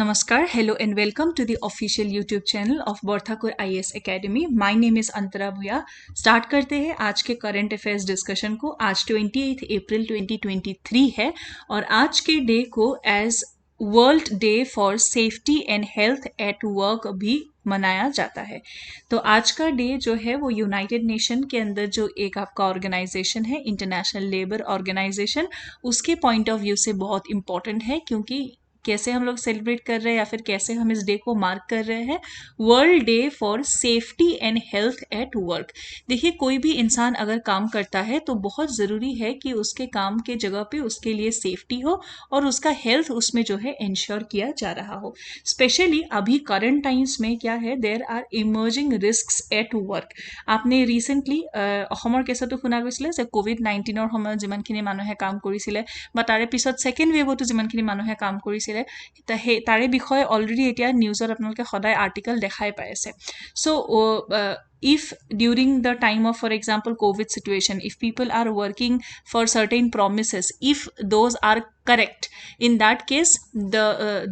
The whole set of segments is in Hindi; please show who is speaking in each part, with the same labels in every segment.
Speaker 1: Namaskar, hello and welcome to the official YouTube channel of Borthakur IAS Academy. My name is Antara Bhuya. Start करते हैं आज के करंट अफेयर्स डिस्कशन को। आज 28 अप्रैल 2023 है और आज के डे को as world day for safety and health at work भी मनाया जाता है। तो आज का डे जो है वो यूनाइटेड नेशन के अंदर जो एक आपका ऑर्गेनाइजेशन है, इंटरनेशनल लेबर ऑर्गेनाइजेशन, उसके पॉइंट ऑफ व्यू से बहुत इंपॉर्टेंट है, क्योंकि कैसे हम लोग सेलिब्रेट कर रहे हैं या फिर कैसे हम इस डे को मार्क कर रहे हैं, world day for safety and health at work. देखिए, कोई भी इंसान अगर काम करता है तो बहुत ज़रूरी है कि उसके काम के जगह पे उसके लिए सेफ्टी हो और उसका हेल्थ उसमें जो है इंश्योर किया जा रहा हो। स्पेशली अभी करंट टाइम्स में क्या है, there are emerging risks at work. आपने ৰিচেণ্টলি অসমৰ কেছতো শুনা গৈছিলে যে কোভিড-19ৰ সময়ত যিমানখিনি মানুহে কাম কৰিছিলে বা তাৰে পিছত ছেকেণ্ড ৱেভতো যিমানখিনি মানুহে কাম কৰিছিলে, তাৰে বিষয়ে অলৰেডি এতিয়া নিউজত আপোনালোকে সদায় আৰ্টিকল দেখাই পাই আছে। চ' if during the time of, for example, COVID situation, if people are working for certain promises, if those are correct, in that case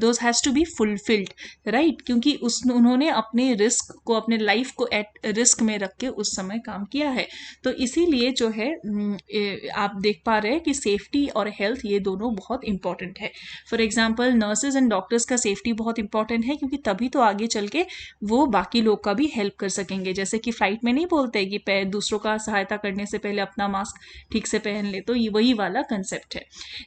Speaker 1: those has to be fulfilled, right? क्योंकि उन्होंने अपने रिस्क को, अपने लाइफ को एट रिस्क में रख के उस समय काम किया है। तो इसीलिए जो है आप देख पा रहे हैं कि सेफ्टी और हेल्थ ये दोनों बहुत इंपॉर्टेंट है। For example nurses and doctors का सेफ्टी बहुत इंपॉर्टेंट है, क्योंकि तभी तो आगे चल के वो बाकी लोग का भी हेल्प कर सकेंगे। जैसे कि फ्लाइट में नहीं बोलते कि दूसरों का सहायता करने से पहले अपना मास्क ठीक से पहन ले, तो ये वही वाला कंसेप्ट है।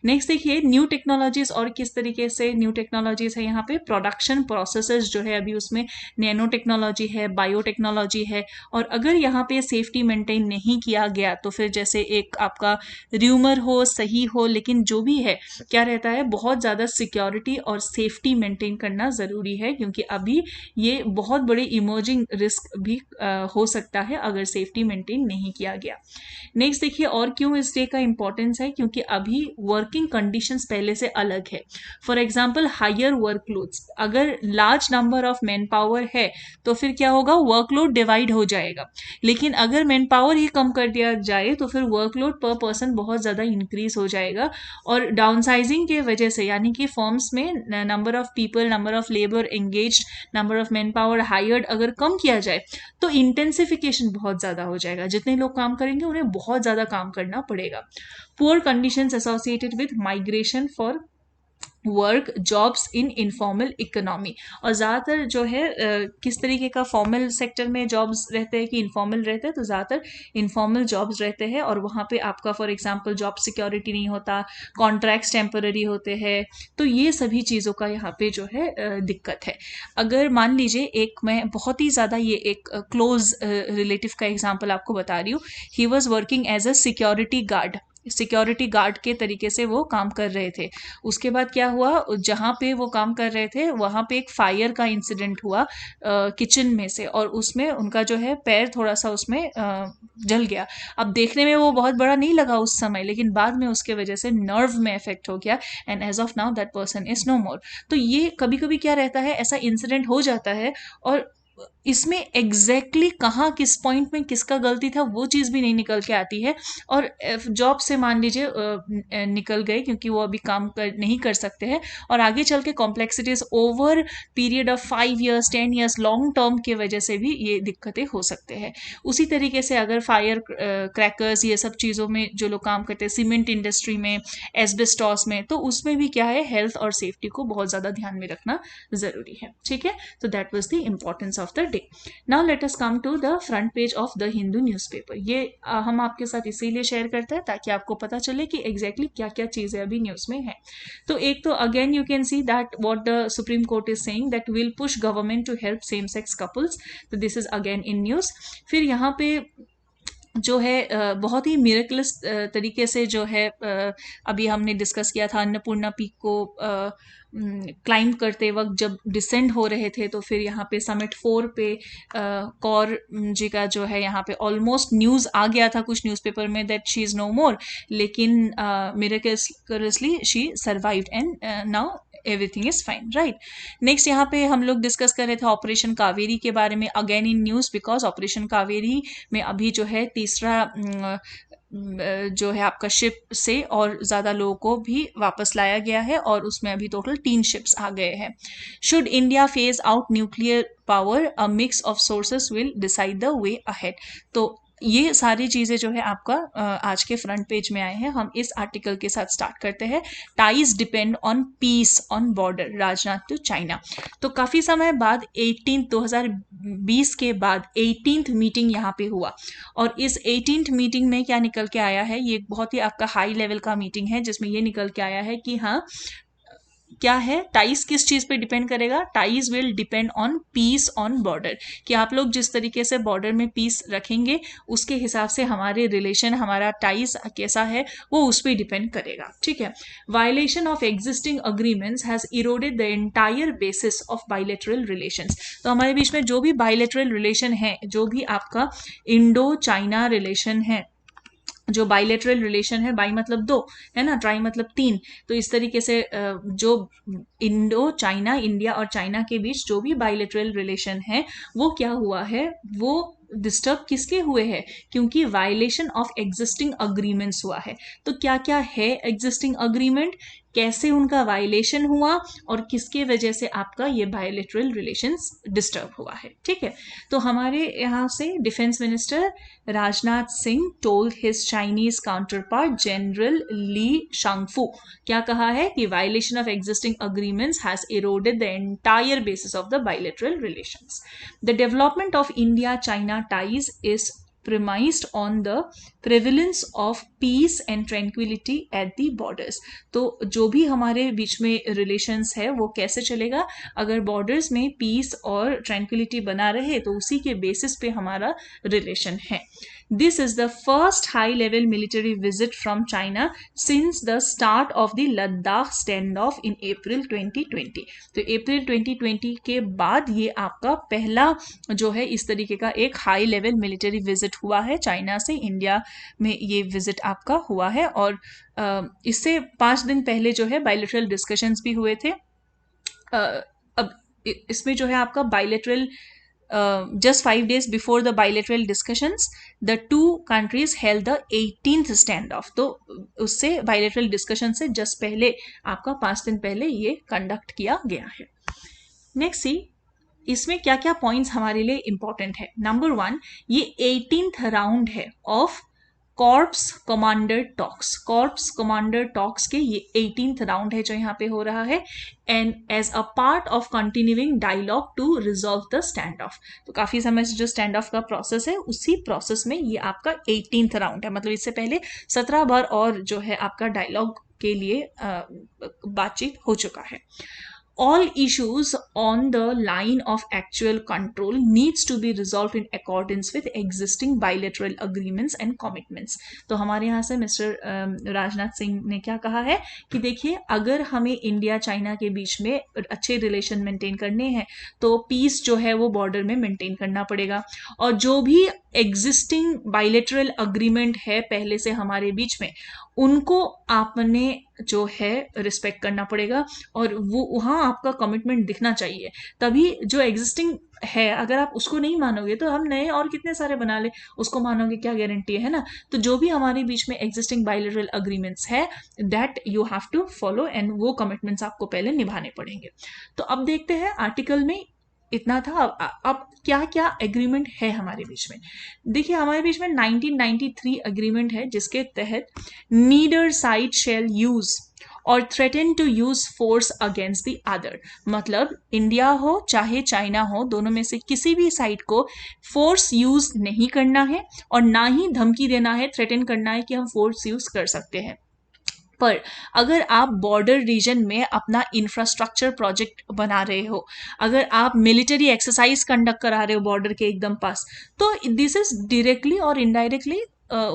Speaker 1: नेक्स्ट देखिए, न्यू टेक्नोलॉजीज और किस तरीके से न्यू टेक्नोलॉजीज है यहाँ पे। प्रोडक्शन प्रोसेसेस जो है अभी उसमें नैनो टेक्नोलॉजी है, बायोटेक्नोलॉजी है, और अगर यहाँ पे सेफ्टी मेंटेन नहीं किया गया तो फिर जैसे एक आपका र्यूमर हो, सही हो, लेकिन जो भी है क्या रहता है, बहुत ज़्यादा सिक्योरिटी और सेफ्टी मेंटेन करना ज़रूरी है, क्योंकि अभी ये बहुत बड़े इमर्जिंग रिस्क भी हो सकता है अगर सेफ्टी मेंटेन नहीं किया गया। नेक्स्ट देखिए, और क्यों इस डे का इंपॉर्टेंस है, क्योंकि अभी वर्किंग कंडीशंस पहले से अलग है। फॉर एग्जांपल हायर वर्कलोड्स, अगर large number of man power है तो फिर क्या होगा, वर्कलोड डिवाइड हो जाएगा। लेकिन अगर मैन पावर ही कम कर दिया जाए तो फिर वर्कलोड पर पर्सन बहुत ज़्यादा इंक्रीज हो जाएगा, और डाउनसाइजिंग के वजह से, यानी कि फर्म्स में number of people, number of labour engaged, number of man power hired अगर कम किया जाए तो इंटेंसिफिकेशन बहुत ज़्यादा हो जाएगा। जितने लोग काम करेंगे उन्हें बहुत ज़्यादा काम करना पड़ेगा। Poor conditions associated with migration for work, jobs in informal economy, और ज़्यादातर जो है किस तरीके का फॉर्मल सेक्टर में जॉब्स रहते हैं कि इनफॉर्मल रहते हैं, तो ज़्यादातर इनफॉर्मल जॉब्स रहते हैं, और वहाँ पे आपका फॉर एग्जांपल जॉब सिक्योरिटी नहीं होता, कॉन्ट्रैक्ट्स टेम्पररी होते हैं, तो ये सभी चीज़ों का यहाँ पे जो है दिक्कत है। अगर मान लीजिए, एक मैं बहुत ही ज़्यादा ये एक क्लोज रिलेटिव का एग्जाम्पल आपको बता रही हूँ। He was working as a security guard के तरीके से वो काम कर रहे थे। उसके बाद क्या हुआ, जहाँ पे वो काम कर रहे थे वहाँ पे एक फायर का इंसिडेंट हुआ किचन में से, और उसमें उनका जो है पैर थोड़ा सा उसमें जल गया। अब देखने में वो बहुत बड़ा नहीं लगा उस समय, लेकिन बाद में उसके वजह से नर्व में इफेक्ट हो गया, and as of now that person is no more. तो ये कभी कभी क्या रहता है, ऐसा इंसिडेंट हो जाता है, और इसमें एग्जैक्टली कहाँ किस पॉइंट में किसका गलती था वो चीज़ भी नहीं निकल के आती है, और जॉब से मान लीजिए निकल गए क्योंकि वो अभी काम नहीं कर सकते हैं, और आगे चल के complexities over period of 5 years 10 years long term की वजह से भी ये दिक्कतें हो सकते हैं। उसी तरीके से अगर फायर क्रैकर्स ये सब चीज़ों में जो लोग काम करते हैं, सीमेंट इंडस्ट्री में, एस्बेस्टॉस में, तो उसमें भी क्या है, हेल्थ और सेफ्टी को बहुत ज़्यादा ध्यान में रखना ज़रूरी है। ठीक है, तो that was the importance of the day. Now let us come to the front page of the Hindu newspaper. ये हम आपके साथ इसीलिए शेयर करते हैं ताकि आपको पता चले कि एग्जैक्टली क्या क्या चीज़ें अभी न्यूज़ में है। तो एक तो again you can see that what the supreme court is saying, that will push government to help same sex couples. तो this is again in news. फिर यहाँ पे जो है बहुत ही मिरेकलस तरीके से जो है अभी हमने डिस्कस किया था, अन्नपूर्णा पीक को क्लाइंब करते वक्त जब डिसेंड हो रहे थे, तो फिर यहाँ पे समिट 4 पे कौर जी का जो है यहाँ पे ऑलमोस्ट न्यूज़ आ गया था कुछ न्यूज़पेपर में that she is no more, लेकिन miraculously she survived and now everything is fine, right. Next यहाँ पे हम लोग डिस्कस कर रहे थे ऑपरेशन कावेरी के बारे में, again in news, because operation Kaveri में अभी जो है तीसरा जो है आपका शिप से और ज़्यादा लोगों को भी वापस लाया गया है और उसमें अभी टोटल 3 शिप्स आ गए हैं। Should India phase out nuclear power, a mix of sources will decide the way ahead. तो ये सारी चीज़ें जो है आपका आज के फ्रंट पेज में आए हैं। हम इस आर्टिकल के साथ स्टार्ट करते हैं। Ties depend on peace on border, Rajnath to China. तो काफ़ी समय बाद 2020 के बाद 18th मीटिंग यहाँ पे हुआ और इस 18th मीटिंग में क्या निकल के आया है, ये बहुत ही आपका हाई लेवल का मीटिंग है जिसमें ये निकल के आया है कि हाँ क्या है, टाइज किस चीज पे डिपेंड करेगा, ties will depend on peace on border, कि आप लोग जिस तरीके से बॉर्डर में पीस रखेंगे उसके हिसाब से हमारे रिलेशन, हमारा टाइज कैसा है वो उस पर डिपेंड करेगा, ठीक है। Violation of existing agreements has eroded the entire basis of bilateral relations. तो हमारे बीच में जो भी बाइलेटरल रिलेशन है, जो भी आपका इंडो चाइना रिलेशन है, जो बाइलेटरल रिलेशन है, बाई मतलब 2 है ना, ट्राई मतलब 3, तो इस तरीके से जो इंडो चाइना, इंडिया और चाइना के बीच जो भी बाइलेटरल रिलेशन है वो क्या हुआ है, वो डिस्टर्ब किसके हुए हैं, क्योंकि वायलेशन ऑफ एग्जिस्टिंग अग्रीमेंट्स हुआ है। तो क्या क्या है एग्जिस्टिंग अग्रीमेंट, कैसे उनका वायलेशन हुआ और किसके वजह से आपका ये बायलेटरल रिलेशंस डिस्टर्ब हुआ है, ठीक है। तो हमारे यहाँ से defence minister Rajnath Singh told his Chinese counterpart general Li Shangfu, क्या कहा है कि violation of existing agreements has eroded the entire basis of the bilateral relations. The development of India China ties is premised on the prevalence of peace and tranquility at the borders। तो जो भी हमारे बीच में रिलेशंस है वो कैसे चलेगा, अगर बॉर्डर्स में पीस और ट्रैंक्विलिटी बना रहे तो उसी के बेसिस पे हमारा रिलेशन है। This is the first high-level military visit from China since the start of the Ladakh standoff in April 2020। तो अप्रैल 2020 के बाद ये आपका पहला जो है इस तरीके का एक हाई लेवल मिलिट्री विजिट हुआ है चाइना से इंडिया में, ये विजिट आपका हुआ है। और इससे 5 दिन पहले जो है बायलैटरल डिस्कशंस भी हुए थे। अब इसमें जो है आपका bilateral just 5 days before the bilateral discussions, the two countries held the 18th standoff। तो उससे bilateral discussion से just पहले आपका 5 दिन पहले ये कंडक्ट किया गया है। नेक्स्ट सी, इसमें क्या क्या पॉइंट्स हमारे लिए इंपॉर्टेंट है। नंबर 1, ये 18th राउंड है of corps commander talks. Corps commander talks के ये 18th राउंड है जो यहाँ पे हो रहा है, and as a part of continuing dialogue to resolve the standoff. तो काफी समय से जो स्टैंड ऑफ का प्रोसेस है उसी प्रोसेस में ये आपका 18th राउंड है, मतलब इससे पहले 17 बार और जो है आपका डायलॉग के लिए बातचीत हो चुका है। All issues on the line of actual control needs to be resolved in accordance with existing bilateral agreements and commitments। तो हमारे यहाँ से मिस्टर राजनाथ सिंह ने क्या कहा है कि देखिए, अगर हमें इंडिया चाइना के बीच में अच्छे रिलेशन मेंटेन करने हैं तो पीस जो है वो बॉर्डर में मेंटेन करना पड़ेगा, और जो भी एग्जिस्टिंग बायलेटरल अग्रीमेंट है पहले से हमारे बीच में उनको आपने जो है रिस्पेक्ट करना पड़ेगा, और वो वहाँ आपका कमिटमेंट दिखना चाहिए। तभी जो एग्जिस्टिंग है, अगर आप उसको नहीं मानोगे तो हम नए और कितने सारे बना ले, उसको मानोगे क्या गारंटी है ना। तो जो भी हमारे बीच में एग्जिस्टिंग बायलेटरल अग्रीमेंट्स है that you have to follow, and वो कमिटमेंट्स आपको पहले निभाने पड़ेंगे। तो अब देखते हैं आर्टिकल में इतना था। अब क्या क्या एग्रीमेंट है हमारे बीच में। देखिए, हमारे बीच में 1993 एग्रीमेंट है जिसके तहत neither side shall use or threaten to use force against the other, मतलब इंडिया हो चाहे चाइना हो, दोनों में से किसी भी साइड को फोर्स यूज नहीं करना है और ना ही धमकी देना है, थ्रेटन करना है कि हम फोर्स यूज कर सकते हैं। पर अगर आप बॉर्डर रीजन में अपना इंफ्रास्ट्रक्चर प्रोजेक्ट बना रहे हो, अगर आप मिलिट्री एक्सरसाइज कंडक्ट करा रहे हो बॉर्डर के एकदम पास, तो दिस इज डायरेक्टली और indirectly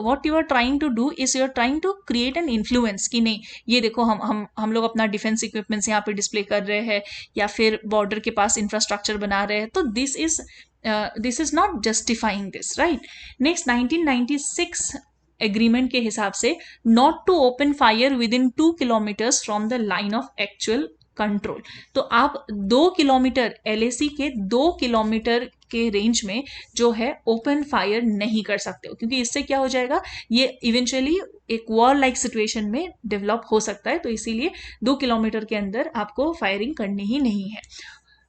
Speaker 1: what you are trying to do is you are trying to create an influence कि नहीं, ये देखो हम लोग अपना डिफेंस इक्विपमेंट्स यहाँ पे डिस्प्ले कर रहे हैं या फिर बॉर्डर के पास इंफ्रास्ट्रक्चर बना रहे हैं, तो this is not justifying this, right. Next 1996 agreement के हिसाब से not to open fire within 2 kilometres from the line of actual control. तो आप 2 किलोमीटर LAC के 2 किलोमीटर के रेंज में जो है ओपन फायर नहीं कर सकते हो, क्योंकि इससे क्या हो जाएगा, ये इवेंचुअली एक वॉर लाइक सिचुएशन में डेवलप हो सकता है। तो इसीलिए 2 किलोमीटर के अंदर आपको फायरिंग करनी ही नहीं है।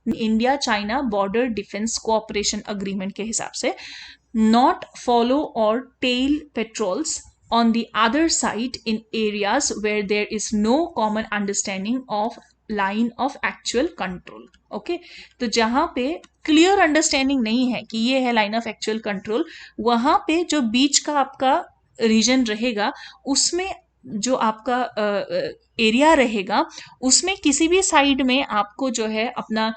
Speaker 1: India China border defence cooperation agreement के हिसाब से not follow or tail patrols on the other side in areas where there is no common understanding of line of actual control. Okay तो जहां पे क्लियर अंडरस्टैंडिंग नहीं है कि ये है लाइन ऑफ एक्चुअल कंट्रोल, वहां पे जो बीच का आपका रीजन रहेगा उसमें जो आपका एरिया रहेगा उसमें किसी भी साइड में आपको जो है अपना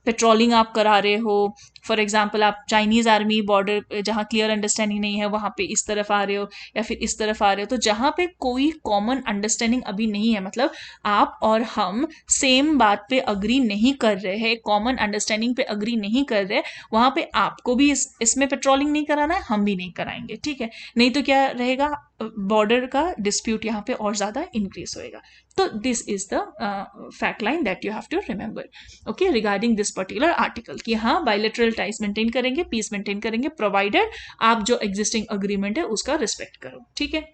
Speaker 1: पेट्रोलिंग आप करा रहे हो। फॉर एग्जांपल आप चाइनीज आर्मी बॉर्डर जहाँ क्लियर अंडरस्टैंडिंग नहीं है वहां पे इस तरफ आ रहे हो या फिर इस तरफ आ रहे हो, तो जहां पे कोई कॉमन अंडरस्टैंडिंग अभी नहीं है, मतलब आप और हम सेम बात पे अग्री नहीं कर रहे हैं, कॉमन अंडरस्टैंडिंग पे अग्री नहीं कर रहे, वहां पे आपको भी इसमें पेट्रोलिंग नहीं कराना है, हम भी नहीं कराएंगे, ठीक है। नहीं तो क्या रहेगा, बॉर्डर का डिस्प्यूट यहाँ पे और ज्यादा इंक्रीज होएगा। तो this is the fact line that you have to remember, okay, regarding this particular article, कि हाँ बायलैटरल टाइज मेंटेन करेंगे, पीस मेंटेन करेंगे, प्रोवाइडेड आप जो एग्जिस्टिंग अग्रीमेंट है उसका रिस्पेक्ट करो, ठीक है।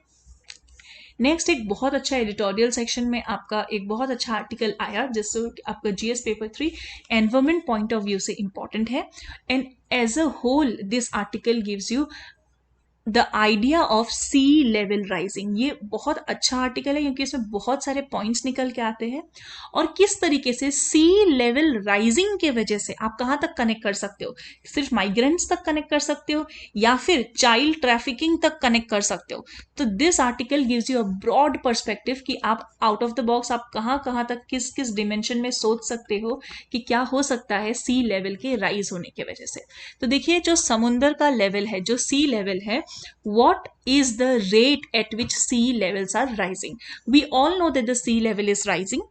Speaker 1: नेक्स्ट एक बहुत अच्छा एडिटोरियल सेक्शन में आपका एक बहुत अच्छा आर्टिकल आया जिससे आपका GS paper 3 environment point of view से इंपॉर्टेंट है, and as a whole this article gives you the idea of sea level rising. ये बहुत अच्छा आर्टिकल है क्योंकि इसमें बहुत सारे पॉइंट्स निकल के आते हैं और किस तरीके से सी लेवल राइजिंग के वजह से आप कहाँ तक कनेक्ट कर सकते हो, सिर्फ माइग्रेंट्स तक कनेक्ट कर सकते हो या फिर चाइल्ड ट्रैफिकिंग तक कनेक्ट कर सकते हो। तो this article gives you a broad perspective कि आप आउट ऑफ द बॉक्स आप कहाँ तक किस किस डिमेंशन में सोच सकते हो कि क्या हो सकता है सी लेवल के राइज होने की वजह से। तो देखिए जो समुद्र का लेवल है, जो सी लेवल है, what is the rate at which sea levels are rising? We all know that the sea level is rising.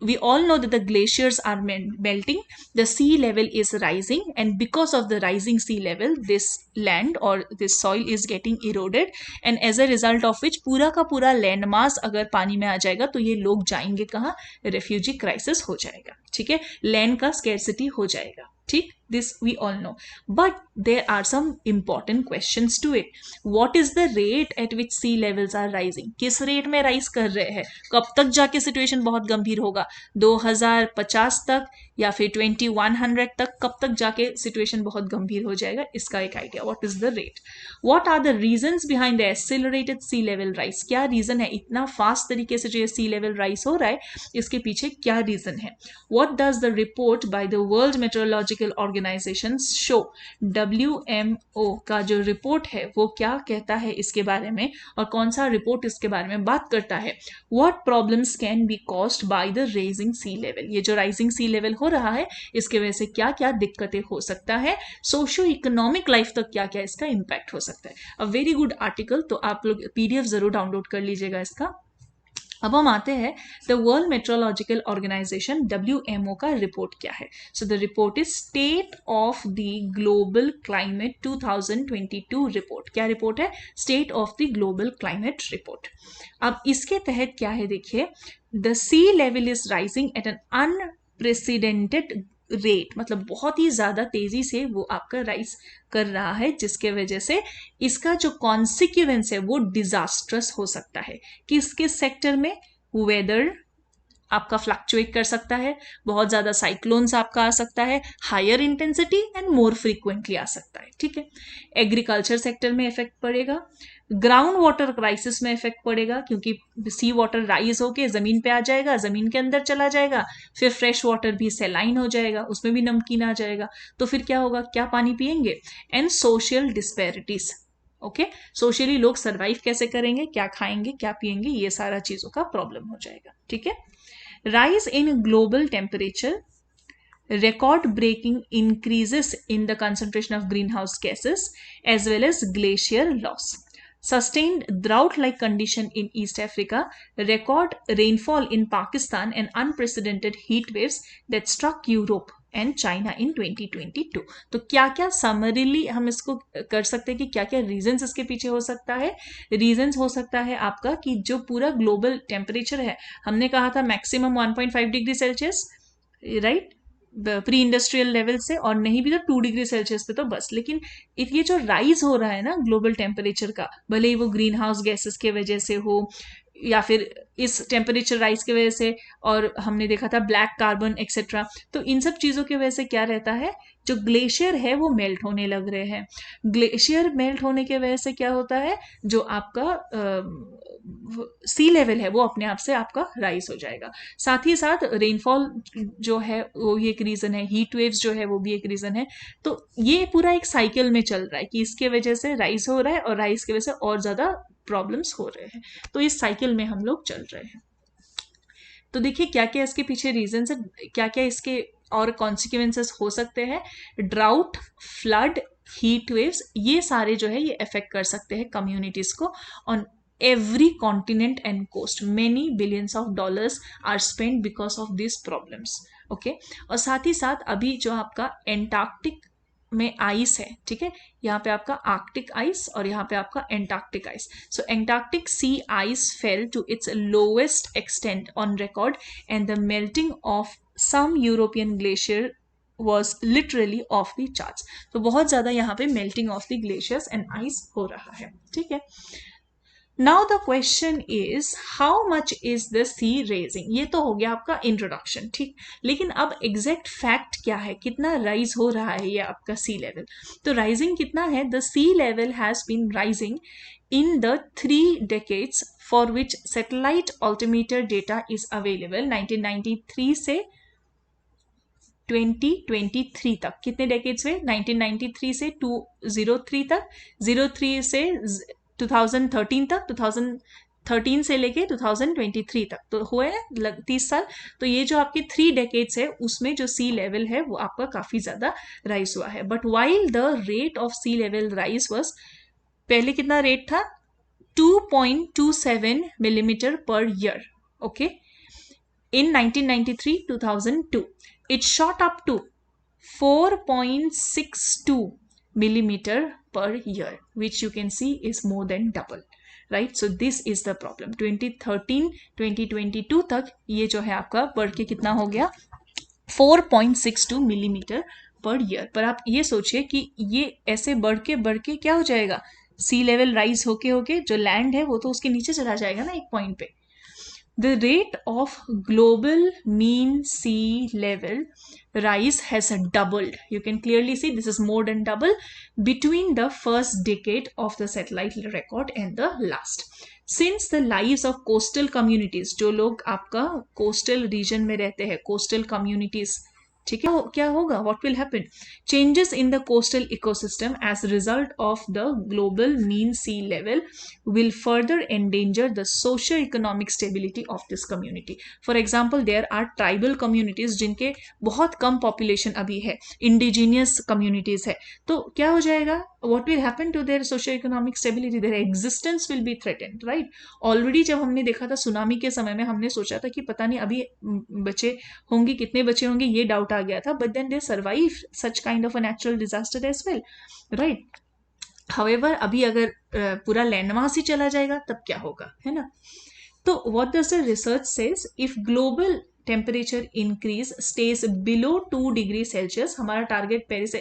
Speaker 1: We all know that the glaciers are melting, the sea level is rising, and because of the rising sea level this land or this soil is getting eroded, and as a result of which पूरा का पूरा लैंड मास अगर पानी में आ जाएगा तो ये लोग जाएंगे कहाँ, रेफ्यूजी क्राइसिस हो जाएगा, ठीक है, लैंड का स्कैर्सिटी हो जाएगा, ठीक, this we all know, but there are some important questions to it. What is the rate at which sea levels are rising? किस रेट में राइज कर रहे हैं, कब तक जाके सिचुएशन बहुत गंभीर होगा, 2050 तक या फिर 2100 तक, कब तक जाके सिचुएशन बहुत गंभीर हो जाएगा, इसका एक idea. What is the rate, what are the reasons behind the accelerated sea level rise, क्या रीजन है इतना फास्ट तरीके से जो ये सी लेवल राइज हो रहा है, इसके पीछे क्या रीजन है। What does the report by the World Meteorological Organization show, WMO का जो रिपोर्ट है वो क्या कहता है इसके बारे में, और कौन सा रिपोर्ट इसके बारे में बात करता है। What problems can be caused by the raising sea level, ये जो राइजिंग सी लेवल हो रहा है इसके वजह से क्या क्या दिक्कतें हो सकता है, सोशो इकोनॉमिक लाइफ तक क्या क्या इसका इंपैक्ट हो सकता है। अ वेरी गुड आर्टिकल, तो आप लोग PDF जरूर डाउनलोड कर लीजिएगा इसका। अब हम आते हैं the World Meteorological Organization WMO का रिपोर्ट क्या है। So the report is state of the global climate 2022 report. क्या रिपोर्ट है, state of the global climate report. अब इसके तहत क्या है, देखिए, the sea level is rising at an unprecedented rate, मतलब बहुत ही ज्यादा तेजी से वो आपका राइज कर रहा है, जिसके वजह से इसका जो कॉन्सिक्वेंस है वो डिजास्ट्रस हो सकता है। किस किस सेक्टर में, वेदर आपका फ्लक्चुएट कर सकता है, बहुत ज्यादा साइक्लोन्स आपका आ सकता है, higher intensity and more frequently आ सकता है, ठीक है। एग्रीकल्चर सेक्टर में इफेक्ट पड़ेगा, ग्राउंड वाटर क्राइसिस में इफेक्ट पड़ेगा क्योंकि सी वाटर राइज होके जमीन पे आ जाएगा, जमीन के अंदर चला जाएगा, फिर फ्रेश वाटर भी सेलाइन हो जाएगा, उसमें भी नमकीन आ जाएगा, तो फिर क्या होगा, क्या पानी पिएंगे। And social disparities, okay, socially लोग सर्वाइव कैसे करेंगे, क्या खाएंगे, क्या पिएंगे, ये सारा चीजों का प्रॉब्लम हो जाएगा, ठीक है। rise in global temperature, record breaking increases in the concentration of greenhouse gases, as well as glacier loss, sustained drought like condition in East Africa, record rainfall in Pakistan, and unprecedented heat waves that struck Europe and China in 2022। तो क्या क्या समरीली हम इसको कर सकते हैं कि क्या क्या रीजंस इसके पीछे हो सकता है। रीजंस हो सकता है आपका कि जो पूरा ग्लोबल टेम्परेचर है, हमने कहा था maximum 1.5 degree Celsius, right, pre industrial level से, और नहीं भी तो 2 डिग्री सेल्सियस पे तो बस। लेकिन ये जो राइज हो रहा है ना ग्लोबल टेम्परेचर का, भले ही वो ग्रीन हाउस गैसेस के वजह से हो या फिर इस टेम्परेचर राइज की वजह से, और हमने देखा था ब्लैक कार्बन एक्सेट्रा, तो इन सब चीजों की वजह से क्या रहता है, जो ग्लेशियर है वो मेल्ट होने लग रहे हैं। ग्लेशियर मेल्ट होने की वजह से क्या होता है, जो आपका सी लेवल है वो अपने आप से आपका राइज हो जाएगा। साथ ही साथ रेनफॉल जो है वो भी एक रीजन है, हीट वेव्स जो है वो भी एक रीजन है। तो ये पूरा एक साइकिल में चल रहा है कि इसके वजह से राइज हो रहा है और राइज की वजह से और ज्यादा प्रॉब्लम्स हो रहे हैं। तो इस साइकिल में हम लोग चल रहे हैं। तो देखिए क्या क्या इसके पीछे रीजन है, क्या क्या इसके और कॉन्सिक्वेंसेस हो सकते हैं। ड्राउट, फ्लड, हीट वेव्स, ये सारे जो है ये अफेक्ट कर सकते हैं कम्युनिटीज को on every continent and coast. Many billions of dollars are spend because of this problems. Okay, और साथ ही साथ अभी जो आपका एंटार्क्टिक में आइस है, ठीक है, यहाँ पे आपका आर्कटिक आइस और यहाँ पे आपका Antarctic ice. So Antarctic sea ice fell to its lowest extent on record and the melting of some European glacier was literally off the charts. तो बहुत ज्यादा यहाँ पे melting of the glaciers and ice हो रहा है, ठीक है। Now the question is how much is the sea raising. ये तो हो गया आपका इंट्रोडक्शन, ठीक। लेकिन अब एग्जैक्ट फैक्ट क्या है, कितना राइज हो रहा है ये आपका सी लेवल। तो राइजिंग कितना है, the sea level has been rising in the 3 decades for which satellite altimeter data is available 1993 से 2023 तक। कितने डेकेड्स में, 1993 से 2003 तक, 03 से 2013 तक, 2013 से लेके 2023 तक, तो हुए हैं 30 साल। तो ये जो आपके 3 डेकेड्स है उसमें जो सी लेवल है वो आपका काफी ज्यादा राइज हुआ है। But while the rate of sea level rise was, पहले कितना रेट था, 2.27 millimeter per year, okay, in 1993-2002 it shot up to 4.62 millimeter per year, which you can see is more than double, right? So this is the problem. 2013-2022 तक ये जो है आपका बढ़ के कितना हो गया, 4.62 मिलीमीटर पर ईयर। पर आप ये सोचिए कि ये ऐसे बढ़ के क्या हो जाएगा, सी लेवल राइज होके होके जो लैंड है वो तो उसके नीचे चला जाएगा ना एक पॉइंट पे। The rate of global mean sea level rise has doubled. You can clearly see this is more than double between the first decade of the satellite record and the last. Since the lives of coastal communities, जो लोग आपका coastal region में रहते हैं, coastal communities, ठीक है, क्या होगा, what will happen, changes in the coastal ecosystem as a result of the global mean sea level will further endanger the socio-economic stability of this community. For example, there are tribal communities जिनके बहुत कम population अभी है, indigenous communities है, तो क्या हो जाएगा, what will happen to their socio-economic stability, their existence will be threatened, right? Already जब हमने देखा था सुनामी के समय में, हमने सोचा था कि पता नहीं अभी बचे होंगे, कितने बचे होंगे, ये डाउट आ गया था, but then they survive such kind of a natural disaster as well, right? However, अभी अगर पूरा लैंडमास ही चला जाएगा तब क्या होगा, है ना। तो what does the research says, if global temperature increase stays below 2 degree Celsius, हमारा टारगेट पेरिस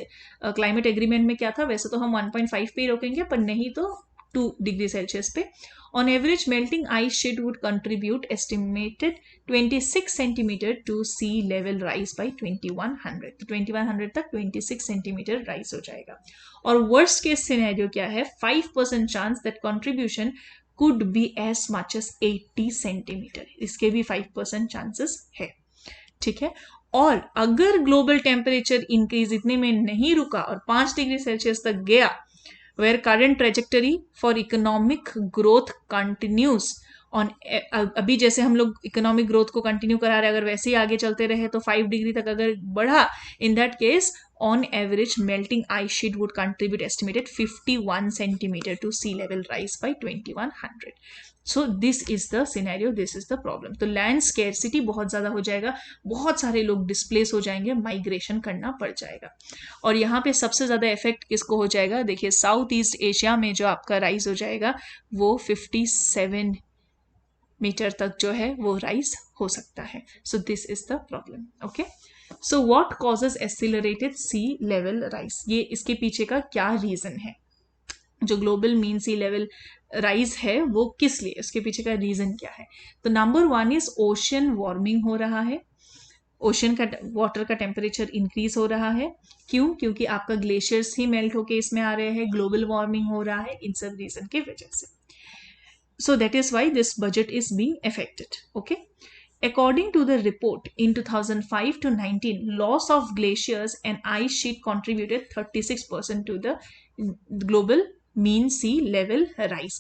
Speaker 1: क्लाइमेट एग्रीमेंट में क्या था, वैसे तो हम 1.5 पे ही रोकेंगे, पर नहीं तो 2 डिग्री सेल्सियस पे। On average, melting ice sheet would contribute estimated 26 centimeter to sea level rise by 2100. तो 2100 तक 26 centimeter rise हो जाएगा। और worst case scenario क्या है, 5% chance that contribution could be as much as 80 centimeter. इसके भी 5% chances है, ठीक है। और अगर ग्लोबल टेम्परेचर इंक्रीज इतने में नहीं रुका और 5 डिग्री सेल्सियस तक गया, where current trajectory for economic growth continues on, अभी जैसे हम लोग इकोनॉमिक ग्रोथ को कंटिन्यू करा रहे हैं, अगर वैसे ही आगे चलते रहे तो 5 डिग्री तक अगर बढ़ा, in that case on average melting ice sheet would contribute estimated 51 centimeter to sea level rise by 2100. So this is the scenario, this is the problem. तो लैंड स्केर्सिटी बहुत ज्यादा हो जाएगा, बहुत सारे लोग डिस्प्लेस हो जाएंगे, माइग्रेशन करना पड़ जाएगा। और यहाँ पे सबसे ज्यादा इफेक्ट किसको हो जाएगा, देखिए साउथ ईस्ट एशिया में जो आपका राइज हो जाएगा वो 57 मीटर तक जो है वो राइज हो सकता है। So this is the problem. Okay, so what causes accelerated sea level rise, ये इसके पीछे का क्या रीजन है, जो global mean sea level rise है वो किस लिए, उसके पीछे का रीजन क्या है। तो नंबर 1 इज ओशन वार्मिंग हो रहा है, ओशन का वाटर का टेम्परेचर इंक्रीज हो रहा है। क्यों, क्योंकि आपका ग्लेशियर्स ही मेल्ट होके इसमें आ रहे हैं, ग्लोबल वार्मिंग हो रहा है, इन सब रीजन की वजह से। So that is why this budget is being affected. Okay. According to the report, in 2005 to 19, loss of glaciers and ice sheet contributed 36% to the global mean sea level rise.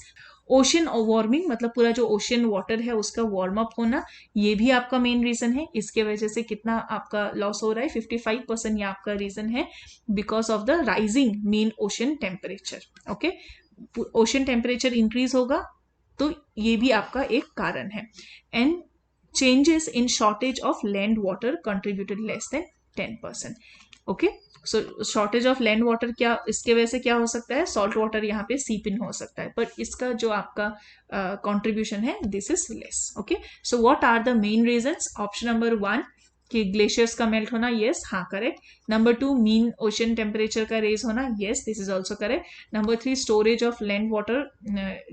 Speaker 1: Ocean warming मतलब पूरा जो ओशन वाटर है उसका वार्म अप होना, ये भी आपका मेन रीजन है। इसके वजह से कितना आपका लॉस हो रहा है, 55% ये आपका रीजन है, because of the rising mean ocean temperature. Okay, ocean temperature increase होगा तो ये भी आपका एक कारण है। And changes in shortage of land water contributed less than 10%। Okay, so shortage of land water क्या, इसके वजह से क्या हो सकता है, सॉल्ट वाटर यहाँ पे सीप इन हो सकता है, पर इसका जो आपका कंट्रीब्यूशन है this is less. Okay, so what are the main reasons, option number 1 कि ग्लेशियर्स का मेल्ट होना, यस, हाँ correct. Number 2 mean ocean temperature का रेज होना, yes, this is also correct. Number 3 storage of land water,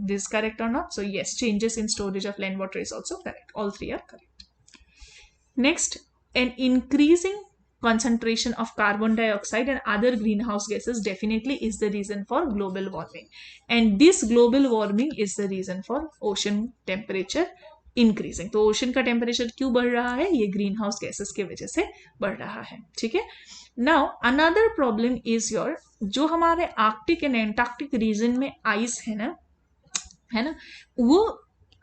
Speaker 1: this correct और not, so yes, changes in storage of land water is also correct, all 3 are correct. Next, an increasing concentration of carbon dioxide and other greenhouse gases definitely is the reason for global warming, and this global warming is the reason for ocean temperature increasing. तो ओशन का टेम्परेचर क्यों बढ़ रहा है, ये ग्रीन हाउस गैसेस की वजह से बढ़ रहा है। ठीक है, now another problem is your, जो हमारे आर्कटिक एंड एंटार्क्टिक रीजन में आइस है ना, वो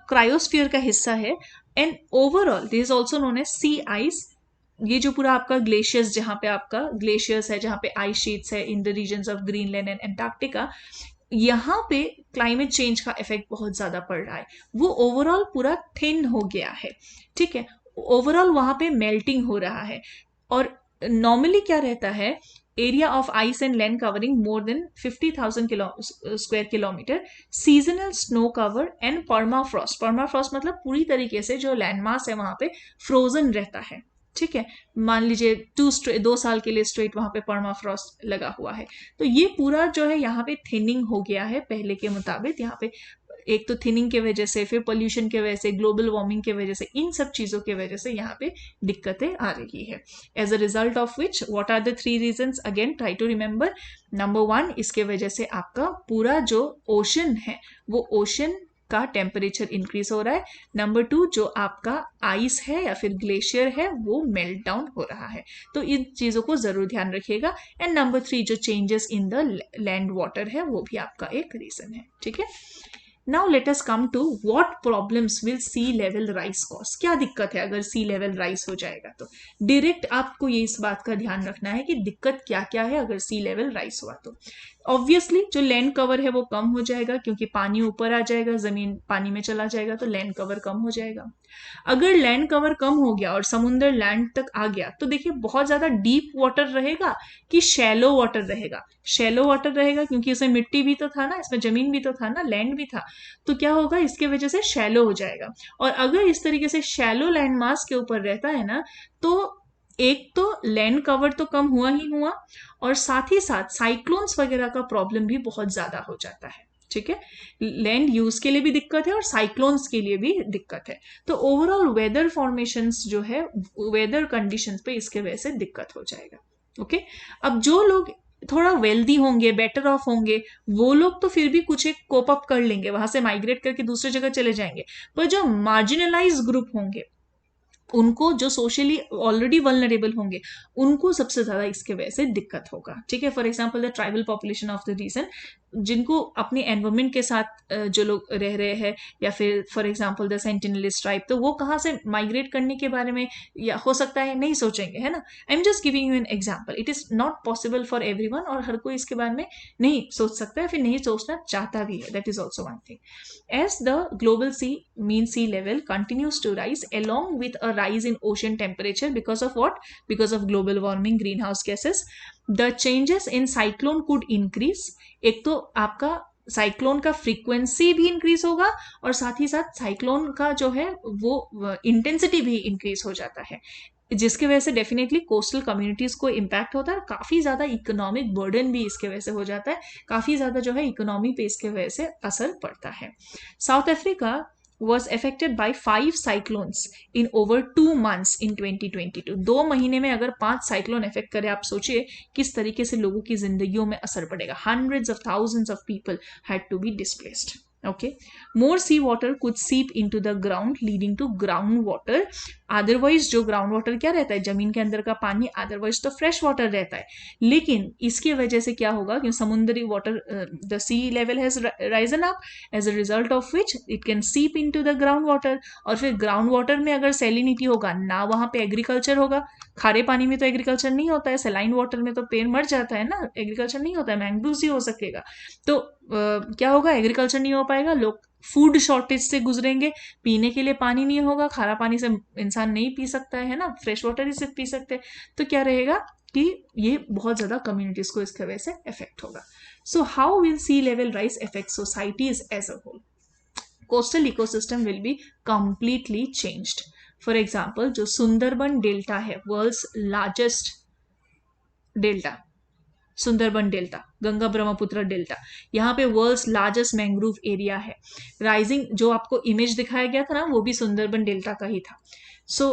Speaker 1: क्रायोस्फीयर का हिस्सा है, and overall this is also known as sea ice. ये जो पूरा आपका ग्लेशियर्स, जहाँ पे आपका ग्लेशियर्स है, जहाँ पे आइस शीट्स है in the regions of Greenland and Antarctica, यहाँ पे क्लाइमेट चेंज का इफेक्ट बहुत ज्यादा पड़ रहा है, वो ओवरऑल पूरा थिन हो गया है। ठीक है, ओवरऑल वहां पे मेल्टिंग हो रहा है। और नॉर्मली क्या रहता है, area of ice and land covering more than 50,000 square kilometre, seasonal snow cover and permafrost. Permafrost मतलब पूरी तरीके से जो लैंडमास है वहां पे फ्रोजन रहता है। ठीक है, मान लीजिए 2 साल के लिए स्ट्रेट वहां पे पर्माफ्रॉस्ट लगा हुआ है, तो ये पूरा जो है यहाँ पे थिनिंग हो गया है पहले के मुताबिक। यहाँ पे एक तो थिनिंग के वजह से, फिर पोल्यूशन के वजह से, ग्लोबल वार्मिंग के वजह से, इन सब चीजों की वजह से यहाँ पे दिक्कतें आ रही है। As a result of which what are the 3 reasons, again try to remember. Number 1, इसके वजह से आपका पूरा जो ओशन है वो ओशन का टेम्परेचर इंक्रीज हो रहा है। नंबर 2, जो आपका आइस है या फिर ग्लेशियर है वो मेल्ट डाउन हो रहा है, तो इन चीजों को जरूर ध्यान रखिएगा। एंड नंबर 3, जो changes in the land water है वो भी आपका एक रीजन है। ठीक है, now let us come to what problems will sea level rise cause. क्या दिक्कत है अगर सी लेवल राइज हो जाएगा, तो डायरेक्ट आपको ये इस बात का ध्यान रखना है कि दिक्कत क्या क्या है अगर सी लेवल राइज हुआ। तो ऑब्वियसली जो लैंड कवर है वो कम हो जाएगा, क्योंकि पानी ऊपर आ जाएगा, जमीन पानी में चला जाएगा, तो लैंड कवर कम हो जाएगा। अगर लैंड कवर कम हो गया और समुद्र लैंड तक आ गया, तो देखिए बहुत ज्यादा डीप वाटर रहेगा कि शैलो वाटर रहेगा। शैलो वाटर रहेगा क्योंकि उसमें मिट्टी भी तो था ना, इसमें जमीन भी तो था ना, लैंड भी था, तो क्या होगा, इसके वजह से शैलो हो जाएगा। और अगर इस तरीके से शैलो लैंड मास के ऊपर रहता है ना, तो एक तो लैंड कवर तो कम हुआ ही हुआ, और साथ ही साथ साइक्लोन्स वगैरह का प्रॉब्लम भी बहुत ज्यादा हो जाता है। ठीक है, लैंड यूज के लिए भी दिक्कत है और साइक्लोन्स के लिए भी दिक्कत है। तो ओवरऑल वेदर फॉर्मेशंस जो है, वेदर कंडीशंस पे इसके वजह से दिक्कत हो जाएगा। ओके, अब जो लोग थोड़ा वेल्दी होंगे, बेटर ऑफ होंगे, वो लोग तो फिर भी कुछ एक कोप अप कर लेंगे, वहां से माइग्रेट करके दूसरी जगह चले जाएंगे। पर जो मार्जिनलाइज ग्रुप होंगे, उनको, जो सोशली ऑलरेडी वल्नरेबल होंगे, उनको सबसे ज्यादा इसके वजह से दिक्कत होगा। ठीक है, for example the tribal population of the region, जिनको अपने एनवायरमेंट के साथ जो लोग रह रहे हैं, या फिर फॉर एग्जांपल द सेंटिनलिस्ट ट्राइब, तो वो कहाँ से माइग्रेट करने के बारे में या हो सकता है नहीं सोचेंगे, है ना। I am just giving you an example, it is not possible for everyone, और हर कोई इसके बारे में नहीं सोच सकता है, फिर नहीं सोचना चाहता भी है, that is also one thing. As the global mean sea level continues to rise along with a rise in ocean temperature, because of what? Because of global warming, greenhouse gases, the changes in cyclone could increase. एक तो आपका साइक्लोन का फ्रीक्वेंसी भी इंक्रीज होगा, और साथ ही साथ साइक्लोन का जो है वो इंटेंसिटी भी इंक्रीज हो जाता है, जिसकी वजह से डेफिनेटली कोस्टल कम्युनिटीज को इम्पैक्ट होता है, और काफी ज्यादा इकोनॉमिक बर्डन भी इसके वजह से हो जाता है, काफी ज्यादा जो है इकोनॉमी पे इसके वजह से असर पड़ता है. South Africa was affected by 5 cyclones in over 2 months in 2022. 2 महीने में अगर 5 साइक्लोन इफेक्ट करे, आप सोचिए किस तरीके से लोगों की जिंदगियों में असर पड़ेगा. Hundreds of thousands of people had to be displaced. Okay, more sea water could seep into the ground, leading to groundwater. Otherwise जो ग्राउंड वाटर क्या रहता है, जमीन के अंदर का पानी, अदरवाइज तो फ्रेश वाटर रहता है, लेकिन इसकी वजह से क्या होगा कि समुद्री water, the sea level has risen up, as a result of which it can seep into the ground water. और फिर ग्राउंड वाटर में अगर सैलिनिटी होगा ना, वहां पे एग्रीकल्चर होगा. खारे पानी में तो एग्रीकल्चर नहीं होता है, सलाइन वाटर में तो पेड़ मर जाता है ना, एग्रीकल्चर नहीं होता है, मैंग्रोव्स ही हो सकेगा. तो क्या होगा, एग्रीकल्चर नहीं हो पाएगा, लोग फूड शॉर्टेज से गुजरेंगे, पीने के लिए पानी नहीं होगा, खारा पानी से इंसान नहीं पी सकता है ना, फ्रेश वाटर ही सिर्फ पी सकते हैं. तो क्या रहेगा कि ये बहुत ज्यादा कम्युनिटीज को इसके वजह से इफेक्ट होगा. So how will sea level rise effect societies as a whole? Coastal ecosystem will be completely changed. For example, जो सुंदरबन डेल्टा है, world's largest delta, Sundarban delta, Ganga Brahmaputra delta, यहाँ पे वर्ल्ड्स लार्जेस्ट मैंग्रोव एरिया है. राइजिंग जो आपको इमेज दिखाया गया था ना, वो भी सुंदरबन डेल्टा का ही था. So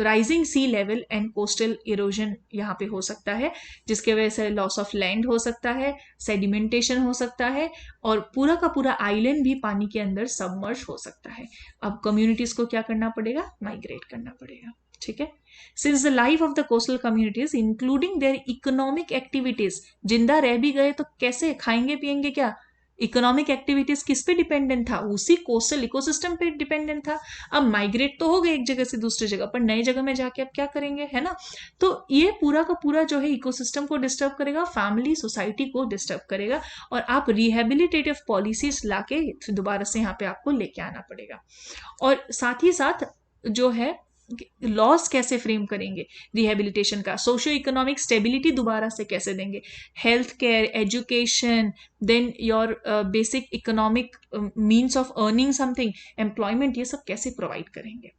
Speaker 1: rising sea level and coastal erosion यहाँ पे हो सकता है, जिसके वजह से लॉस ऑफ लैंड हो सकता है, सेडिमेंटेशन हो सकता है, और पूरा का पूरा आइलैंड भी पानी के अंदर सबमर्ज हो सकता है. अब कम्युनिटीज को क्या करना पड़ेगा, माइग्रेट करना पड़ेगा. ठीक है. Since the life of the coastal communities including their economic activities, जिंदा रह भी गए तो कैसे खाएंगे पिएंगे क्या, इकोनॉमिक एक्टिविटीज किस पे डिपेंडेंट था, उसी कोस्टल इकोसिस्टम पे डिपेंडेंट था. अब माइग्रेट तो हो गए एक जगह से दूसरी जगह, पर नई जगह में जाके अब क्या करेंगे, है ना. तो ये पूरा का पूरा जो है इकोसिस्टम को डिस्टर्ब करेगा, फैमिली सोसाइटी को डिस्टर्ब करेगा, और आप रिहेबिलिटेटिव पॉलिसीज लाके दोबारा से यहाँ पे आपको लेके आना पड़ेगा. और साथ ही साथ जो है लॉस कैसे फ्रेम करेंगे रिहेबिलिटेशन का, सोशियो इकोनॉमिक स्टेबिलिटी दोबारा से कैसे देंगे, health care, education, then your basic economic means of earning something, employment, ये सब कैसे प्रोवाइड करेंगे.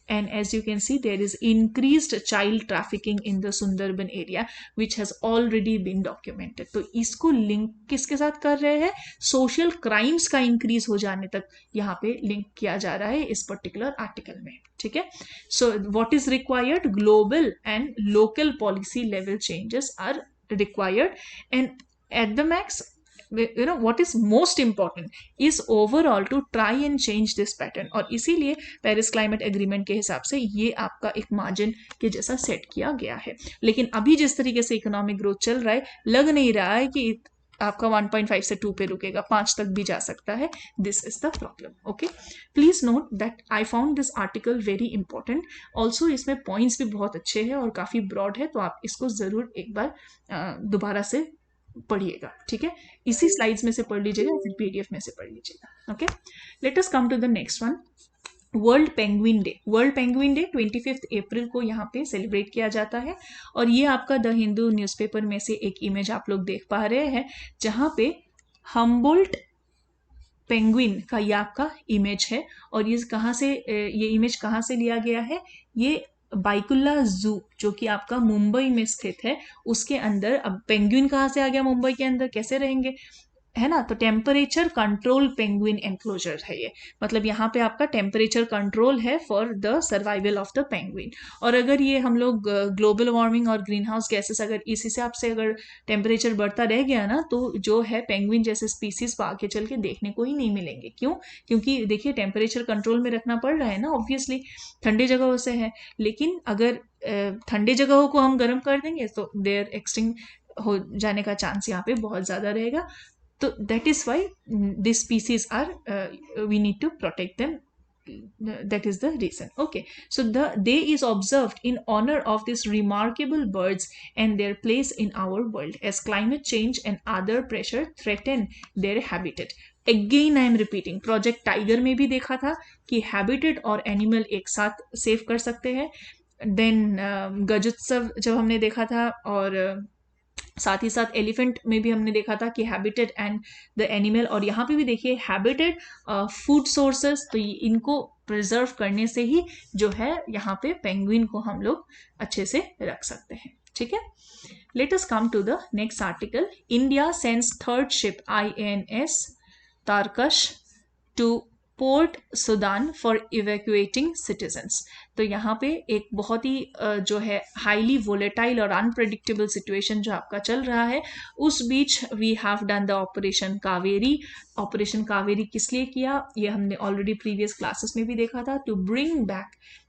Speaker 1: And as you can see, there is increased child trafficking in the Sundarban area, which has already been documented. तो इसको लिंक किसके साथ कर रहे हैं, सोशल क्राइम्स का इंक्रीज हो जाने तक यहाँ पे लिंक किया जा रहा है इस पर्टिकुलर आर्टिकल में. ठीक है. So what is required, global and local policy level changes are required, and at the max, what is most important is overall to try and change this pattern. और इसीलिए पेरिस क्लाइमेट एग्रीमेंट के हिसाब से ये आपका एक मार्जिन के जैसा सेट किया गया है. लेकिन अभी जिस तरीके से इकोनॉमिक ग्रोथ चल रहा है, लग नहीं रहा है कि आपका 1.5 से 2 पे रुकेगा, 5 तक भी जा सकता है. This is the problem. Okay, please note that I found this article very important. Also इसमें पॉइंट्स भी बहुत अच्छे हैं और काफी ब्रॉड है, तो आप इसको जरूर एक बार दोबारा से पढ़िएगा. ठीक है, इसी स्लाइड्स में से पढ़ लीजिएगा, फिर पीडीएफ में से पढ़ लीजिएगा. Okay, let us come to the next one. World penguin day. World penguin day 25 अप्रैल को यहाँ पे सेलिब्रेट किया जाता है, और ये आपका द हिंदू न्यूज़पेपर में से एक इमेज आप लोग देख पा रहे हैं, जहाँ पे हम्बोल्ट पेंगुइन का ये आपका इमेज है. और ये कहाँ से, ये इमेज कहाँ से लिया गया है, ये बाइकुल्ला जू जो कि आपका मुंबई में स्थित है, उसके अंदर. अब पेंगुइन कहाँ से आ गया मुंबई के अंदर, कैसे रहेंगे, है ना. तो टेम्परेचर कंट्रोल पेंगुइन एंक्लोजर है ये, मतलब यहाँ पे आपका टेम्परेचर कंट्रोल है for the survival of the penguin. और अगर ये हम लोग ग्लोबल वार्मिंग और ग्रीन हाउस गैसेस, अगर इस हिसाब से अगर टेम्परेचर बढ़ता रह गया ना, तो जो है पेंगुइन जैसे स्पीसीज आगे चल के देखने को ही नहीं मिलेंगे. क्यों, क्योंकि देखिए टेम्परेचर कंट्रोल में रखना पड़ रहा है ना, ऑब्वियसली ठंडी जगहों से है. लेकिन अगर ठंडी जगहों को हम गर्म कर देंगे तो देयर एक्सटिंक्ट हो जाने का चांस यहाँ पे बहुत ज्यादा रहेगा. तो that is why this species are we need to protect them. That is the reason. Okay, so the day is observed in honor of these remarkable birds and their place in our world, as climate change and other pressure threaten their habitat. Again I am repeating, project tiger में भी देखा था कि हैबिटेट और एनिमल एक साथ सेव कर सकते हैं. देन गजोत्सव जब हमने देखा था, और साथ ही साथ एलिफेंट में भी हमने देखा था कि हैबिटेट एंड द एनिमल, और यहाँ पे भी देखिए हैबिटेट, फूड सोर्सेस, तो इनको प्रिजर्व करने से ही जो है यहाँ पे पेंगुइन को हम लोग अच्छे से रख सकते हैं. ठीक है, let us come to the next article. India sends third ship INS Tarkash to port Sudan for evacuating citizens. तो यहाँ पे एक बहुत ही जो है हाईली वोलेटाइल और अनप्रेडिक्टेबल सिचुएशन जो आपका चल रहा है, उस बीच we have done the operation Kaveri. Operation Kaveri किस लिए किया, ये हमने ऑलरेडी प्रीवियस क्लासेस में भी देखा था, to bring back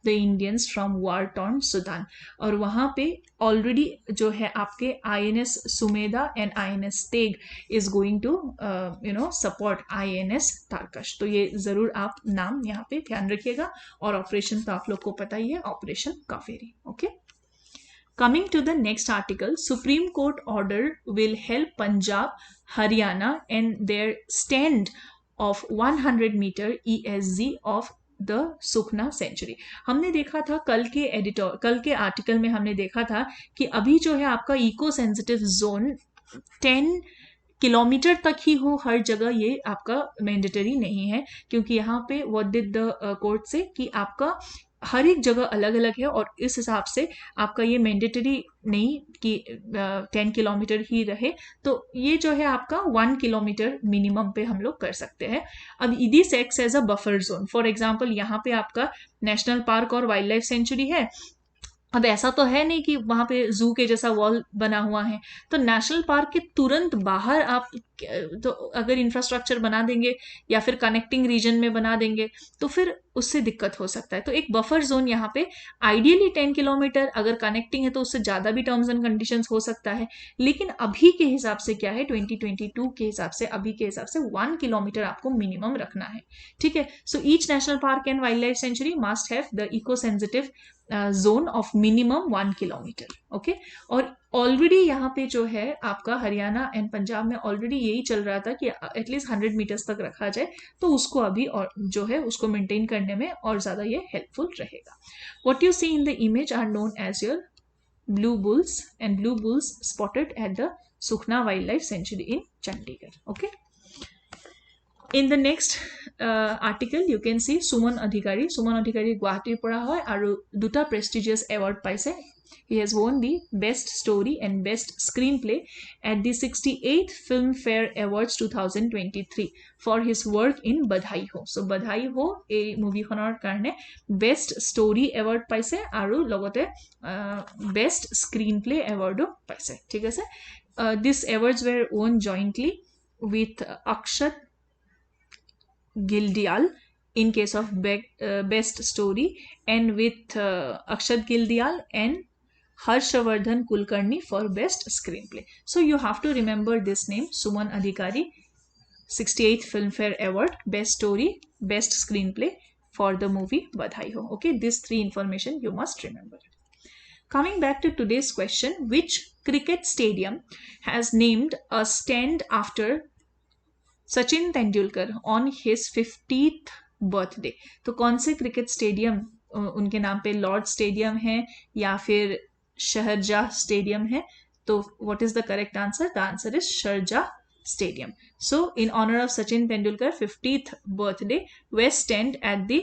Speaker 1: the Indians from war torn Sudan. और वहाँ पे ऑलरेडी जो है आपके INS Sumedha and INS Teg is going to support INS Tarkash. तो ये जरूर आप नाम यहाँ पे ध्यान रखिएगा, और ऑपरेशन तो आप लोग को पता ही है, operation Kaveri. Okay, coming to the next article, Supreme Court order will help Punjab, Haryana and their stand of 100 meter ESZ of the Sukhna sanctuary. हमने देखा था कल के आर्टिकल में हमने देखा था कि अभी जो है आपका इको सेंसिटिव जोन 10 किलोमीटर तक ही हो हर जगह, ये आपका मैंडेटरी नहीं है, क्योंकि यहाँ पे व्हाट डिड द कोर्ट से कि आपका हर एक जगह अलग अलग है, और इस हिसाब से आपका ये मैंडेटरी नहीं कि 10 किलोमीटर ही रहे. तो ये जो है आपका 1 किलोमीटर मिनिमम पे हम लोग कर सकते हैं. अब this acts as a buffer zone. For example यहाँ पे आपका नेशनल पार्क और वाइल्ड लाइफ सेंचुरी है. अब ऐसा तो है नहीं कि वहां पे जू के जैसा वॉल बना हुआ है, तो नेशनल पार्क के तुरंत बाहर आप तो अगर इंफ्रास्ट्रक्चर बना देंगे या फिर कनेक्टिंग रीजन में बना देंगे तो फिर उससे दिक्कत हो सकता है. तो एक बफर जोन यहाँ पे आइडियली 10 किलोमीटर, अगर कनेक्टिंग है तो उससे ज्यादा भी टर्म्स एंड कंडीशंस हो सकता है, लेकिन अभी के हिसाब से क्या है, 2022 के हिसाब से, अभी के हिसाब से 1 किलोमीटर आपको मिनिमम रखना है. ठीक है, so each national park and wildlife sanctuary must have the eco sensitive zone of minimum 1 kilometre. Okay, और ऑलरेडी यहाँ पे जो है आपका हरियाणा एंड पंजाब में ऑलरेडी यही चल रहा था कि एटलीस्ट 100 मीटर्स तक रखा जाए, तो उसको अभी और जो है उसको मेंटेन करने में और ज्यादा ये हेल्पफुल रहेगा. What you see in the image are known as your blue bulls, and blue bulls spotted at the Sukhna Wildlife Sanctuary in Chandigarh. Okay, in the next article you can see Suman Adhikari Guwahati পৰা হয় আৰু দুটা prestigious award পাইছে. He has won the best story and best screenplay at the 68th Filmfare Awards 2023 for his work in Badhai Ho. So Badhai Ho এই মুভিখনৰ কাৰণে best story award পাইছে আৰু লগতে best screenplay awardও পাইছে. ঠিক আছে, these awards were won jointly with Akshat Gildial in case of best story, and with Akshat Gildial and Harshavardhan Kulkarni for best screenplay. So you have to remember this name, Suman Adhikari, 68th Filmfare Award, best story, best screenplay for the movie Badhai Ho. Okay, these three information you must remember. Coming back to today's question, which cricket stadium has named a stand after Sachin Tendulkar on his 50th birthday? तो कौन से क्रिकेट स्टेडियम उनके नाम पे, लॉर्ड स्टेडियम है या फिर शारजाह स्टेडियम है? तो what is the correct answer? The answer is Sharjah Stadium. So in honor of Sachin Tendulkar 50th birthday, West End at the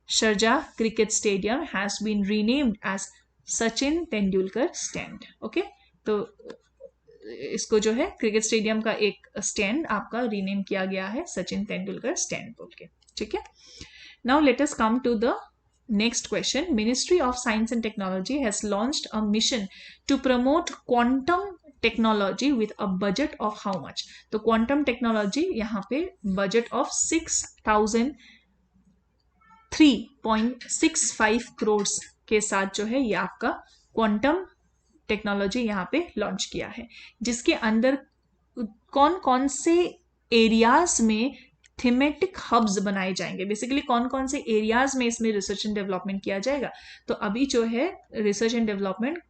Speaker 1: Sharjah Cricket Stadium has been renamed as Sachin Tendulkar Stand. Okay, तो इसको जो है क्रिकेट स्टेडियम का एक स्टैंड आपका रीनेम किया गया है सचिन तेंदुलकर स्टैंड बोल के. ठीक है, now let us come to the next question. Ministry of Science and Technology has launched a mission to promote quantum technology with a budget of how much? तो quantum technology यहाँ पे budget of 6,003.65 crores के साथ जो है ये आपका quantum टेक्नोलॉजी यहाँ पे लॉन्च किया है, जिसके अंदर कौन कौन से एरियाज में थीमेटिक हब्स बनाए जाएंगे, बेसिकली कौन कौन से एरियाज में इसमें रिसर्च एंड डेवलपमेंट किया जाएगा। तो अभी जो है research and development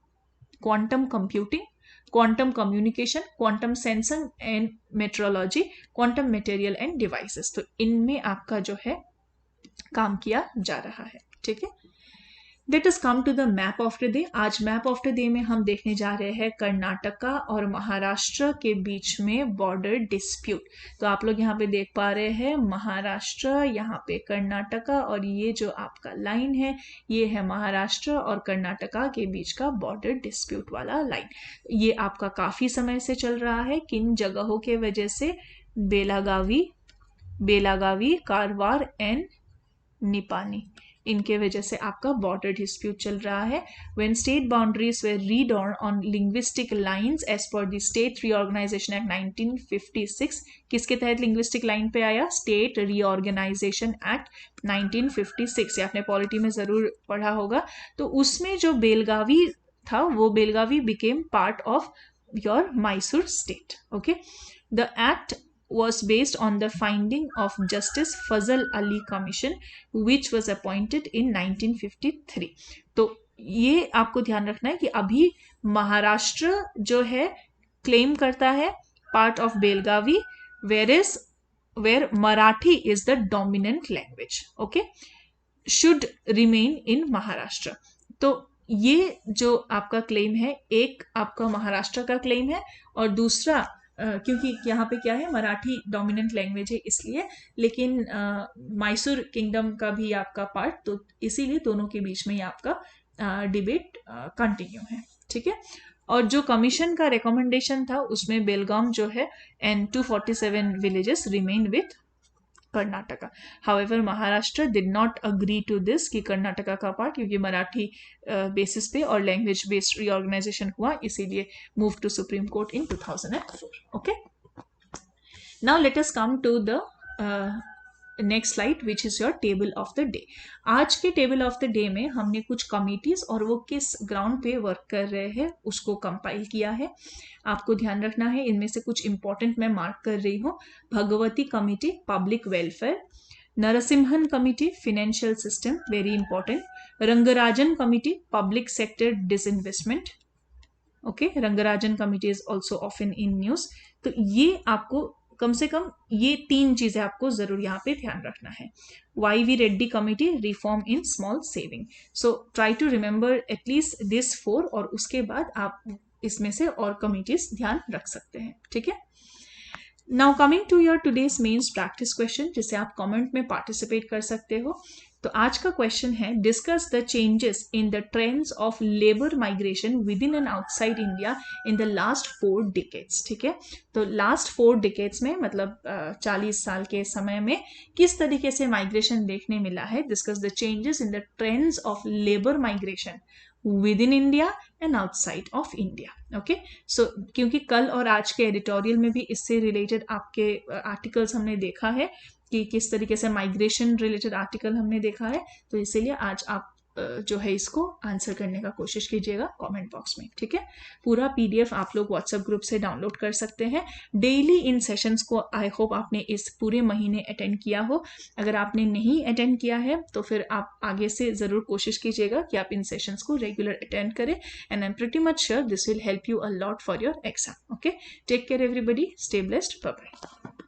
Speaker 1: quantum computing, quantum communication, quantum sensing and metrology, quantum material end devices, तो इनमें आपका जो है काम किया जा रहा है। ठीक है, let us come to the map of the day. आज मैप ऑफ द डे में हम देखने जा रहे हैं कर्नाटका और महाराष्ट्र के बीच में बॉर्डर डिस्प्यूट। तो आप लोग यहाँ पे देख पा रहे हैं महाराष्ट्र, यहाँ पे कर्नाटका, और ये जो आपका लाइन है ये है महाराष्ट्र और कर्नाटका के बीच का बॉर्डर डिस्प्यूट वाला लाइन। ये आपका काफी समय से चल रहा है, किन जगहों के वजह से, बेलागावी, कारवार एंड निपानी, इनके वजह से आपका बॉर्डर डिस्प्यूट चल रहा है। When state boundaries were redrawn on linguistic lines as per the state reorganisation act 1956, किसके तहत लिंग्विस्टिक लाइन पे आया, स्टेट रीऑर्गेनाइजेशन एक्ट 1956, ये आपने पॉलिटी में जरूर पढ़ा होगा। तो उसमें जो बेलगावी था वो Belagavi became part of your Mysore state. Okay, the act was based on the finding of Justice Fazal Ali Commission which was appointed in 1953। तो ये आपको ध्यान रखना है कि अभी महाराष्ट्र जो है क्लेम करता है part of Belagavi, where Marathi is the dominant language, okay, should remain in Maharashtra। तो ये जो आपका क्लेम है, एक आपका महाराष्ट्र का क्लेम है और दूसरा क्योंकि यहाँ पे क्या है, मराठी डोमिनेंट लैंग्वेज है इसलिए, लेकिन मैसूर किंगडम का भी आपका पार्ट, तो इसीलिए दोनों के बीच में ये आपका डिबेट कंटिन्यू है। ठीक है, और जो कमीशन का रिकमेंडेशन था उसमें बेलगाम जो है and 247 villages remain with Karnataka. However Maharashtra did not agree to this कि कर्नाटका का पार्ट, क्योंकि मराठी बेसिस पे और लैंग्वेज बेस्ड रीऑर्गेनाइजेशन हुआ, इसीलिए move to supreme court in 2004। Okay, now let us come to the next slide which is your table of the day. आज के टेबल ऑफ द डे में हमने कुछ कमिटीज और वो किस ग्राउंड पे वर्क कर रहे हैं उसको कंपाइल किया है। आपको ध्यान रखना है, इनमें से कुछ इंपॉर्टेंट मैं मार्क कर रही हूँ। Bhagwati committee public welfare, Narasimhan committee financial system very important, Rangarajan committee public sector disinvestment. Okay, Rangarajan committee is also often in news. तो ये आपको कम से कम ये तीन चीजें आपको जरूर यहाँ पे ध्यान रखना है। YV Reddy committee reform in small saving. So try to remember at least this 4 और उसके बाद आप इसमें से और कमिटीज ध्यान रख सकते हैं। ठीक है, now coming to your today's mains practice question, जिसे आप कमेंट में पार्टिसिपेट कर सकते हो। तो आज का क्वेश्चन है, discuss the changes in the trends of labour migration with in and outside India in the last 4 decades. ठीक है, तो लास्ट 4 डिकेड्स में मतलब 40 साल के समय में किस तरीके से माइग्रेशन देखने मिला है। Discuss the changes in the trends of labour migration within India and outside of India. Okay, so क्योंकि कल और आज के एडिटोरियल में भी इससे रिलेटेड आपके आर्टिकल्स हमने देखा है कि किस तरीके से माइग्रेशन रिलेटेड आर्टिकल हमने देखा है, तो इसीलिए आज आप जो है इसको आंसर करने का कोशिश कीजिएगा कमेंट बॉक्स में। ठीक है, पूरा PDF आप लोग व्हाट्सएप ग्रुप से डाउनलोड कर सकते हैं। डेली इन सेशंस को आई होप आपने इस पूरे महीने अटेंड किया हो। अगर आपने नहीं अटेंड किया है तो फिर आप आगे से ज़रूर कोशिश कीजिएगा कि आप इन सेशंस को रेगुलर अटेंड करें, and I am pretty much sure this will help you a lot for your exam. Okay, take care everybody, stay blessed, bye bye.